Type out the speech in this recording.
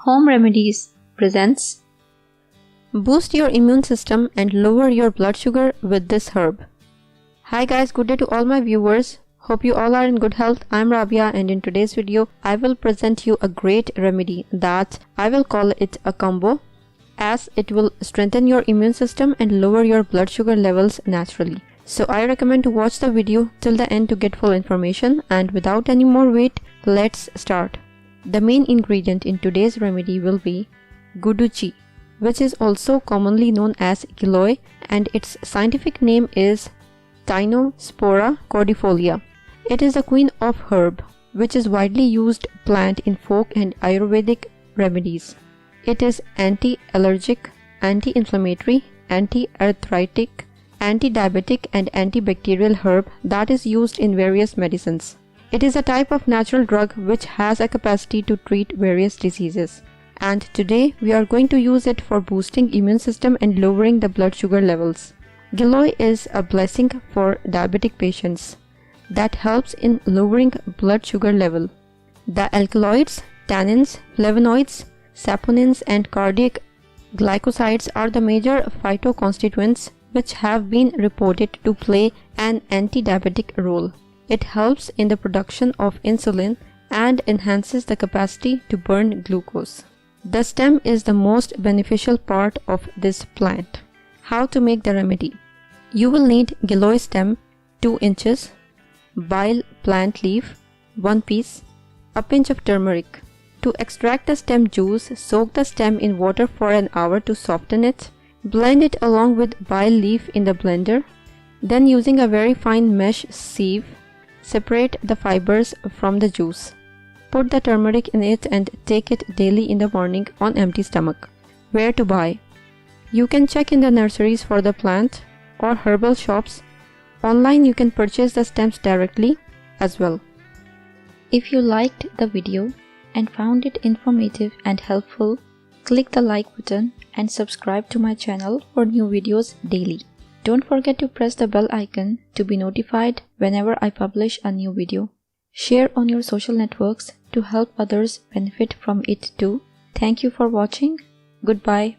Home Remedies presents Boost your immune system and lower your blood sugar with this herb. Hi guys, good day to all my viewers. Hope you all are in good health. I'm Rabia and in today's video I will present you a great remedy that I will call it a combo, as it will strengthen your immune system and lower your blood sugar levels naturally. So I recommend to watch the video till the end to get full information, and without any more wait, let's start. The main ingredient in today's remedy will be guduchi, which is also commonly known as giloy, and its scientific name is Tinospora cordifolia. It is the queen of herb, which is widely used plant in folk and Ayurvedic remedies. It is anti-allergic, anti-inflammatory, anti-arthritic, anti-diabetic and antibacterial herb that is used in various medicines. It is a type of natural drug which has a capacity to treat various diseases. And today we are going to use it for boosting immune system and lowering the blood sugar levels. Giloy is a blessing for diabetic patients that helps in lowering blood sugar level. The alkaloids, tannins, flavonoids, saponins and cardiac glycosides are the major phytoconstituents which have been reported to play an anti-diabetic role. It helps in the production of insulin and enhances the capacity to burn glucose. The stem is the most beneficial part of this plant. How to make the remedy? You will need giloy stem 2 inches, bile plant leaf 1 piece, a pinch of turmeric. To extract the stem juice, soak the stem in water for an hour to soften it. Blend it along with bile leaf in the blender. Then using a very fine mesh sieve, separate the fibers from the juice. Put the turmeric in it and take it daily in the morning on empty stomach. Where to buy? You can check in the nurseries for the plant or herbal shops. Online you can purchase the stems directly as well. If you liked the video and found it informative and helpful, click the like button and subscribe to my channel for new videos daily. Don't forget to press the bell icon to be notified whenever I publish a new video. Share on your social networks to help others benefit from it too. Thank you for watching. Goodbye.